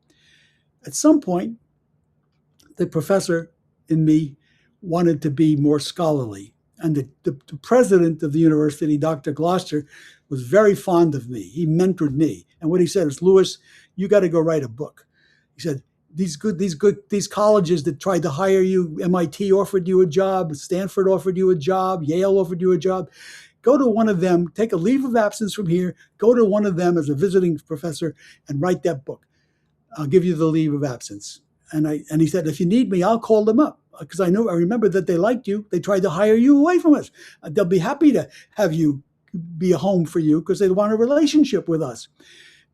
At some point, the professor in me wanted to be more scholarly. And the president of the university, Dr. Gloucester, was very fond of me. He mentored me. And what he said is, Lewis, you got to go write a book. He said, these colleges that tried to hire you, MIT offered you a job, Stanford offered you a job, Yale offered you a job. Go to one of them, take a leave of absence from here, go to one of them as a visiting professor and write that book. I'll give you the leave of absence. And he said, if you need me, I'll call them up, because I remember that they liked you. They tried to hire you away from us. They'll be happy to have you be a home for you because they want a relationship with us.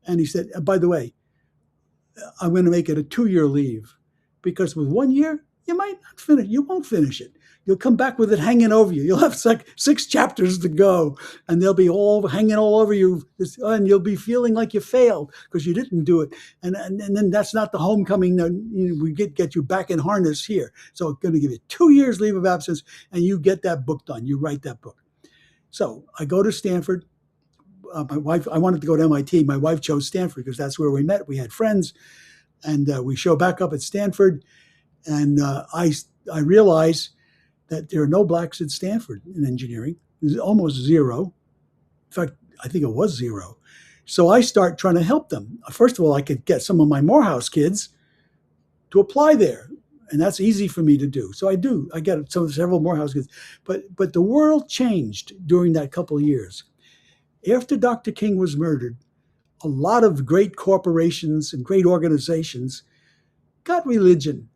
And he said, by the way, I'm going to make it a 2-year leave, because with 1 year, you might not finish. You won't finish it. You'll come back with it hanging over you. You'll have 6 chapters to go, and they'll be all hanging all over you, and you'll be feeling like you failed because you didn't do it. And then that's not the homecoming. We get you back in harness here. So I'm going to give you 2 years leave of absence, and you get that book done. You write that book. So I go to Stanford. My wife, I wanted to go to MIT. My wife chose Stanford because that's where we met. We had friends, and we show back up at Stanford, and I realized that there are no blacks at Stanford in engineering. There's almost zero. In fact, I think it was zero. So I start trying to help them. First of all, I could get some of my Morehouse kids to apply there, and that's easy for me to do. So I do. I get several Morehouse kids. But the world changed during that couple of years. After Dr. King was murdered, a lot of great corporations and great organizations got religion.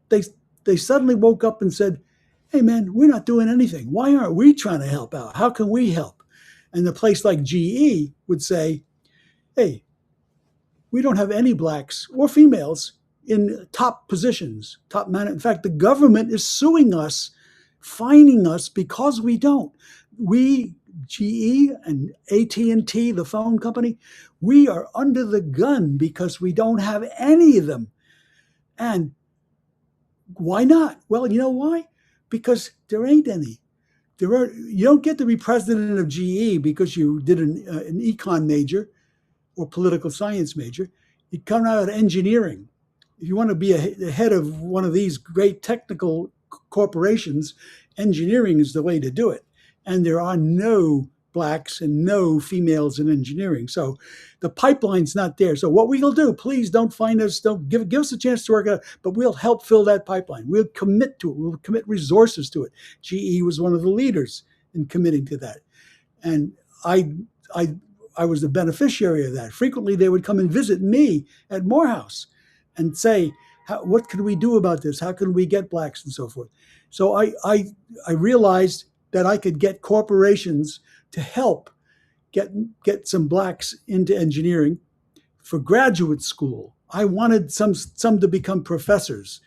They, they suddenly woke up and said, hey man, we're not doing anything. Why aren't we trying to help out? How can we help? And a place like GE would say, hey, we don't have any blacks or females in top positions, top man. In fact, the government is suing us, fining us because we don't. We, GE and AT&T, the phone company, we are under the gun because we don't have any of them. And why not? Well, you know why? Because there ain't any. You don't get to be president of GE because you did an econ major or political science major. You come out of engineering. If you want to be the head of one of these great technical corporations, engineering is the way to do it. And there are no blacks and no females in engineering. So the pipeline's not there. So what we'll do, please don't find us, don't give us a chance to work it out, but we'll help fill that pipeline. We'll commit to it. We'll commit resources to it. GE was one of the leaders in committing to that. And I was the beneficiary of that. Frequently, they would come and visit me at Morehouse and say, what can we do about this? How can we get blacks and so forth? So I realized that I could get corporations to help get some blacks into engineering for graduate school. I wanted some to become professors.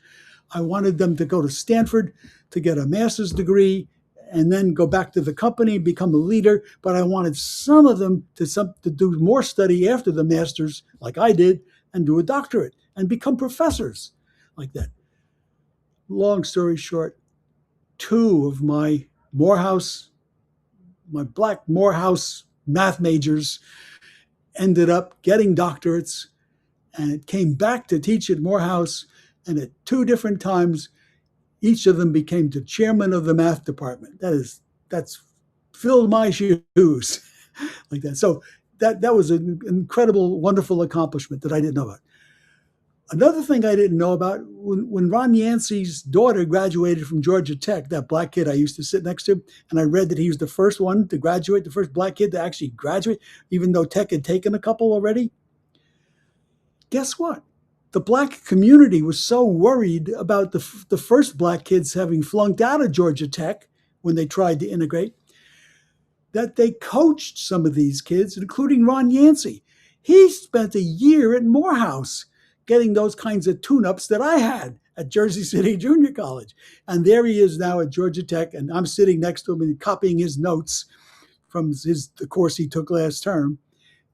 I wanted them to go to Stanford to get a master's degree and then go back to the company, become a leader. But I wanted some of them to do more study after the master's, like I did, and do a doctorate and become professors like that. Long story short, two of my black Morehouse math majors ended up getting doctorates, and it came back to teach at Morehouse. And at two different times, each of them became the chairman of the math department. That's filled my shoes like that. So that was an incredible, wonderful accomplishment that I didn't know about. Another thing I didn't know about, when Ron Yancey's daughter graduated from Georgia Tech, that black kid I used to sit next to, and I read that he was the first one to graduate, the first black kid to actually graduate, even though Tech had taken a couple already. Guess what? The black community was so worried about the first black kids having flunked out of Georgia Tech when they tried to integrate, that they coached some of these kids, including Ron Yancey. He spent a year at Morehouse getting those kinds of tune-ups that I had at Jersey City Junior College. And there he is now at Georgia Tech, and I'm sitting next to him and copying his notes from the course he took last term.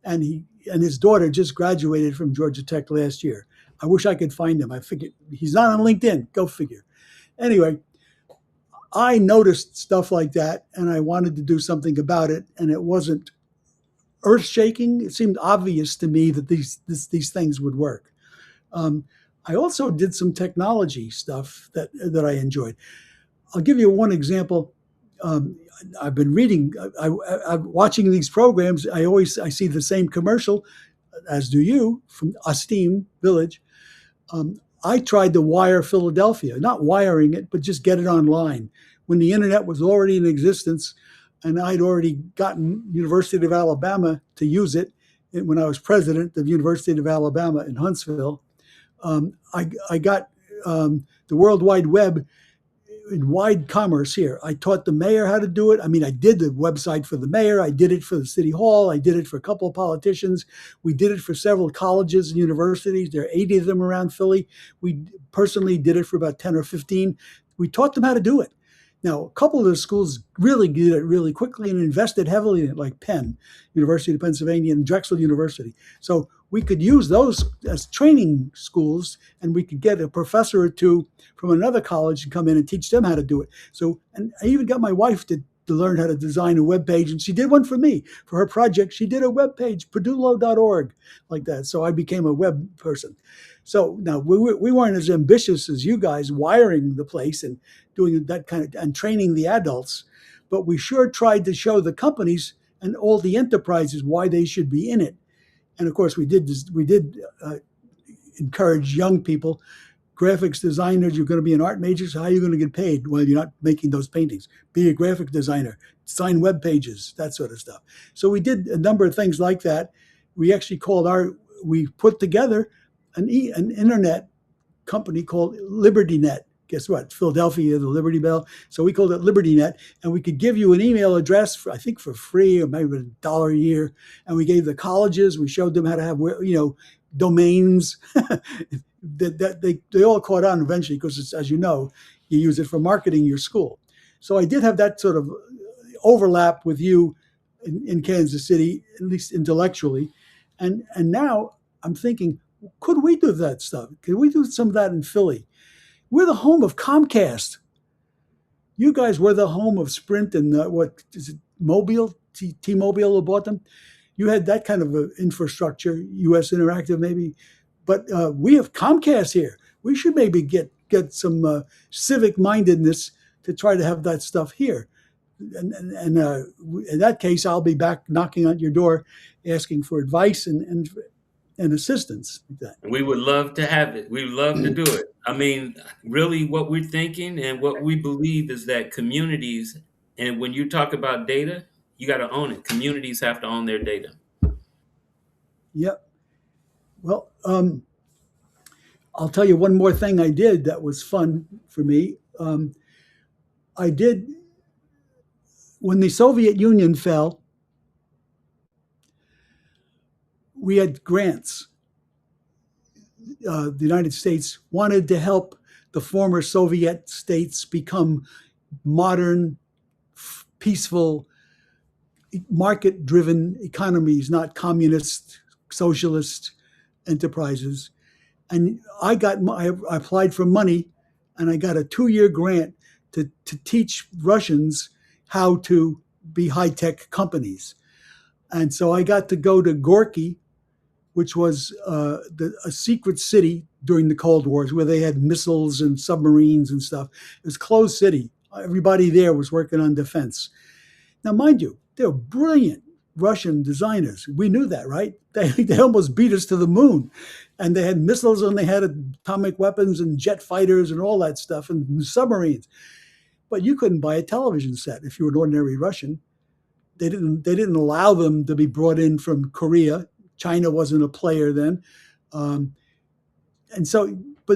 And his daughter just graduated from Georgia Tech last year. I wish I could find him. I figured he's not on LinkedIn. Go figure. Anyway, I noticed stuff like that, and I wanted to do something about it, and it wasn't earth-shaking. It seemed obvious to me that these things would work. I also did some technology stuff that I enjoyed. I'll give you one example. I've been reading, I'm watching these programs. I see the same commercial, as do you, from Esteem Village. I tried to wire Philadelphia, not wiring it, but just get it online when the internet was already in existence, and I'd already gotten University of Alabama to use it when I was president of University of Alabama in Huntsville. I got the World Wide Web in wide commerce here. I taught the mayor how to do it. I mean, I did the website for the mayor. I did it for the city hall. I did it for a couple of politicians. We did it for several colleges and universities. There are 80 of them around Philly. We personally did it for about 10 or 15. We taught them how to do it. Now, a couple of the schools really did it really quickly and invested heavily in it, like Penn, University of Pennsylvania, and Drexel University. So we could use those as training schools, and we could get a professor or two from another college to come in and teach them how to do it. So, and I even got my wife to learn how to design a web page, and she did one for me. For her project, she did a web page, padulo.org, like that. So I became a web person. So now we weren't as ambitious as you guys wiring the place and doing that kind of, and training the adults, but we sure tried to show the companies and all the enterprises why they should be in it. And of course, we did encourage young people, graphics designers, you're going to be an art major, so how are you going to get paid? Well, you're not making those paintings. Be a graphic designer, design web pages, that sort of stuff. So we did a number of things like that. We actually we put together an internet company called LibertyNet. Guess what? Philadelphia, the Liberty Bell. So we called it LibertyNet, and we could give you an email address for, I think, for free or maybe $1 a year. And we gave the colleges. We showed them how to have, domains. they all caught on eventually because, it's, as you know, you use it for marketing your school. So I did have that sort of overlap with you in Kansas City, at least intellectually. And now I'm thinking, could we do that stuff? Could we do some of that in Philly? We're the home of Comcast. You guys were the home of Sprint and what is it, Mobile? T-Mobile who bought them. You had that kind of infrastructure, US Interactive maybe. But we have Comcast here. We should maybe get some civic mindedness to try to have that stuff here. And in that case, I'll be back knocking on your door, asking for advice and assistance. Like that. We would love to have it. We would love to do it. I mean, really what we're thinking and what we believe is that communities, and when you talk about data, you got to own it. Communities have to own their data. Yep. Well, I'll tell you one more thing I did that was fun for me. I did, when the Soviet Union fell, we had grants. The United States wanted to help the former Soviet states become modern, peaceful, market-driven economies, not communist, socialist enterprises. And I applied for money, and I got a 2-year grant to teach Russians how to be high-tech companies. And so I got to go to Gorky, which was a secret city during the Cold Wars where they had missiles and submarines and stuff. It was a closed city. Everybody there was working on defense. Now, mind you, they were brilliant Russian designers. We knew that, right? They almost beat us to the moon. And they had missiles and they had atomic weapons and jet fighters and all that stuff and submarines. But you couldn't buy a television set if you were an ordinary Russian. They didn't allow them to be brought in from Korea. China wasn't a player then. But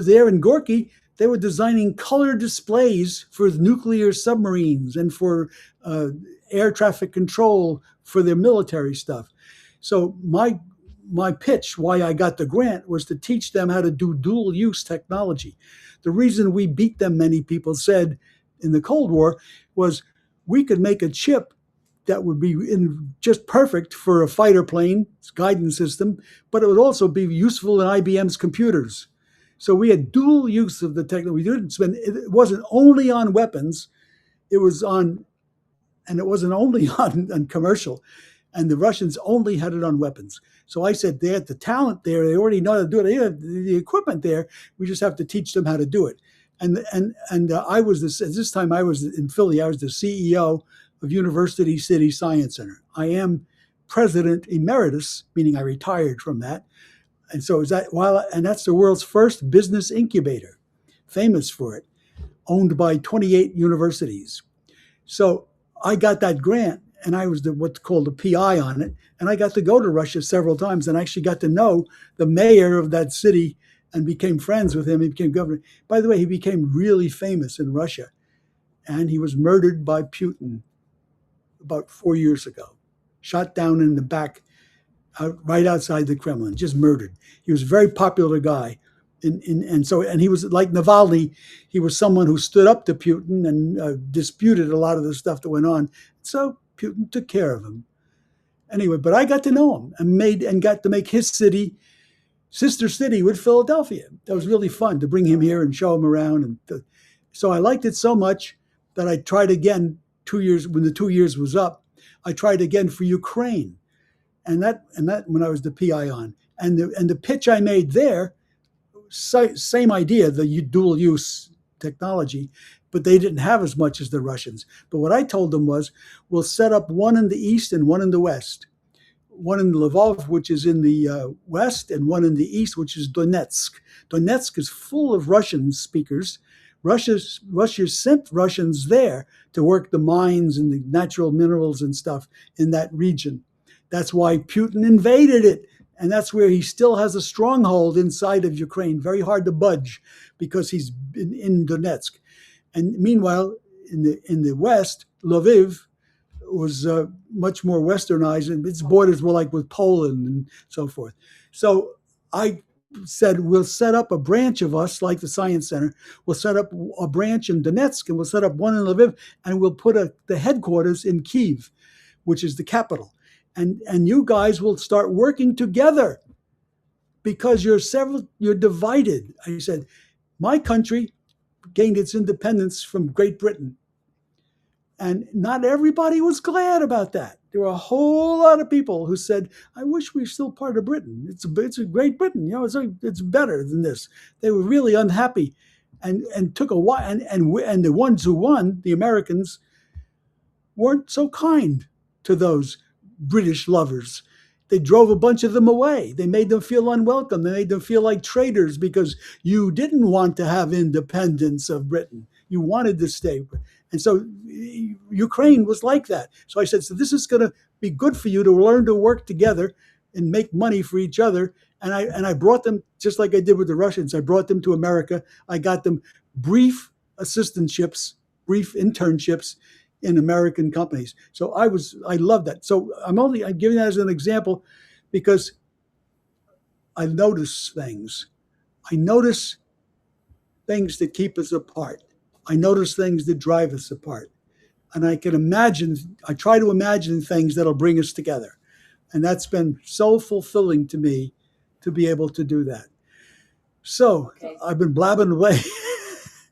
there in Gorky, they were designing color displays for nuclear submarines and for air traffic control for their military stuff. So my pitch, why I got the grant, was to teach them how to do dual use technology. The reason we beat them, many people said, in the Cold War was we could make a chip that would be just perfect for a fighter plane, guidance system, but it would also be useful in IBM's computers. So we had dual use of the technology. It wasn't only on weapons, it wasn't only on commercial. And the Russians only had it on weapons. So I said, they had the talent there. They already know how to do it. They had the equipment there. We just have to teach them how to do it. And I was at this time I was in Philly. I was the CEO of University City Science Center. I am President Emeritus, meaning I retired from that. And so that's the world's first business incubator, famous for it, owned by 28 universities. So I got that grant, and I was what's called a PI on it. And I got to go to Russia several times and actually got to know the mayor of that city and became friends with him. He became governor. By the way, he became really famous in Russia. And he was murdered by Putin about 4 years ago, shot down in the back, right outside the Kremlin, just murdered. He was a very popular guy. And he was like Navalny. He was someone who stood up to Putin and disputed a lot of the stuff that went on. So Putin took care of him. Anyway, but I got to know him and got to make his city sister city with Philadelphia. That was really fun to bring him here and show him around. So I liked it so much that I tried again 2 years, when the 2 years was up, I tried again for Ukraine. And that when I was the PI on. And the pitch I made there, same idea, the dual use technology, but they didn't have as much as the Russians. But what I told them was, we'll set up one in the east and one in the west. one in Lvov, which is in the west, and one in the east, which is Donetsk. Donetsk is full of Russian speakers. Russia sent Russians there to work the mines and the natural minerals and stuff in that region. That's why Putin invaded it. And that's where he still has a stronghold inside of Ukraine, very hard to budge because he's in Donetsk. And meanwhile, in the west, Lviv was much more westernized, and its borders were like with Poland and so forth. So I said, we'll set up a branch of us, like the Science Center. We'll set up a branch in Donetsk, and we'll set up one in Lviv, and we'll put the headquarters in Kyiv, which is the capital. And you guys will start working together because you're divided. I said, my country gained its independence from Great Britain. And not everybody was glad about that. There were a whole lot of people who said, I wish we were still part of Britain. It's a Great Britain. It's better than this. They were really unhappy and took a while. And the ones who won, the Americans, weren't so kind to those British lovers. They drove a bunch of them away. They made them feel unwelcome. They made them feel like traitors because you didn't want to have independence of Britain. You wanted to stay. And so Ukraine was like that. So I said, so this is going to be good for you to learn to work together and make money for each other. And I brought them, just like I did with the Russians, I brought them to America. I got them brief assistantships, brief internships in American companies. So I love that. So I'm giving that as an example because I notice things. I notice things that keep us apart. I notice things that drive us apart. And I try to imagine things that'll bring us together. And that's been so fulfilling to me to be able to do that. So I've been blabbing away.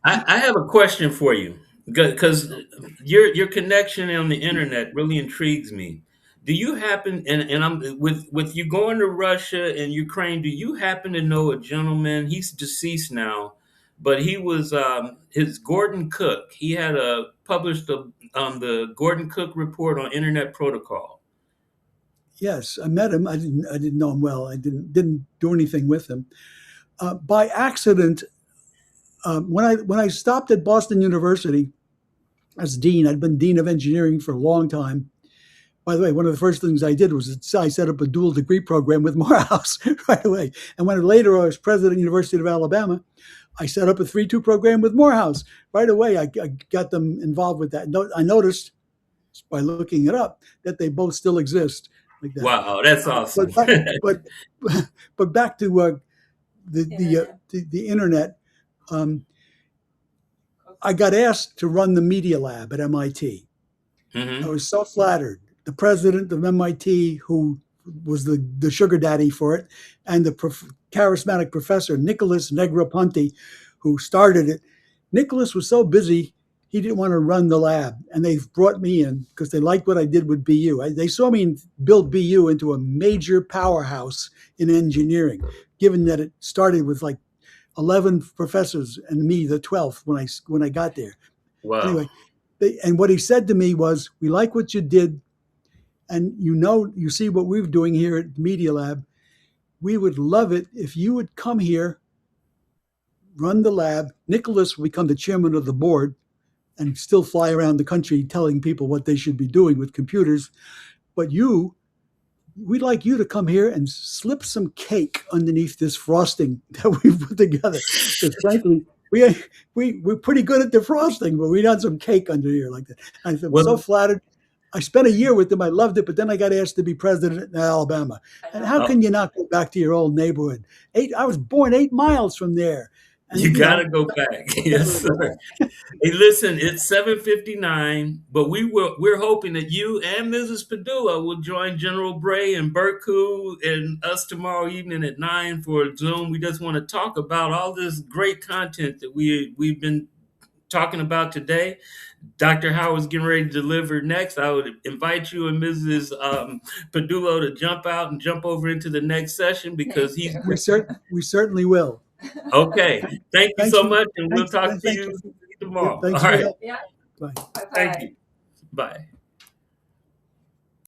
I have a question for you because your connection on the internet really intrigues me. Do you happen, and I'm with you going to Russia and Ukraine, do you happen to know a gentleman? He's deceased now, but he was his Gordon Cook. He had published the Gordon Cook report on Internet Protocol. Yes, I met him. I didn't know him well. I didn't do anything with him. By accident, when I stopped at Boston University as dean, I'd been dean of engineering for a long time. By the way, one of the first things I did was I set up a dual degree program with Morehouse right away. And when later I was president of the University of Alabama, I set up a 3-2 program with Morehouse right away. I got them involved with that. I noticed by looking it up that they both still exist. Like that. Wow, that's awesome. But back to the internet. I got asked to run the media lab at MIT. Mm-hmm. I was so flattered. The president of MIT, who was the sugar daddy for it, and the charismatic professor, Nicholas Negroponte, who started it. Nicholas was so busy, he didn't want to run the lab. And they brought me in because they liked what I did with BU. They saw me build BU into a major powerhouse in engineering, given that it started with like 11 professors and me, the 12th, when I got there. Wow. Anyway, and what he said to me was, we like what you did, and you see what we're doing here at Media Lab. We would love it if you would come here, run the lab. Nicholas will become the chairman of the board and still fly around the country telling people what they should be doing with computers. But we'd like you to come here and slip some cake underneath this frosting that we've put together. Because frankly, we're pretty good at the frosting, but we want some cake under here like that. I said, I'm so flattered. I spent a year with them. I loved it, but then I got asked to be president in Alabama. And how can you not go back to your old neighborhood? I was born 8 miles from there. And, you got to go back. Yes, sir. Hey, listen, it's 7:59, but we're hoping that you and Mrs. Padula will join General Bray and Berku and us tomorrow evening at 9 for Zoom. We just want to talk about all this great content that we've been talking about today. Dr. Howard's getting ready to deliver next. I would invite you and Mrs. Padulo to jump out and jump over into the next session because we certainly will. Okay. Thank you so much, and we'll talk to you tomorrow. All right. Yeah. Bye. Thank you. Bye.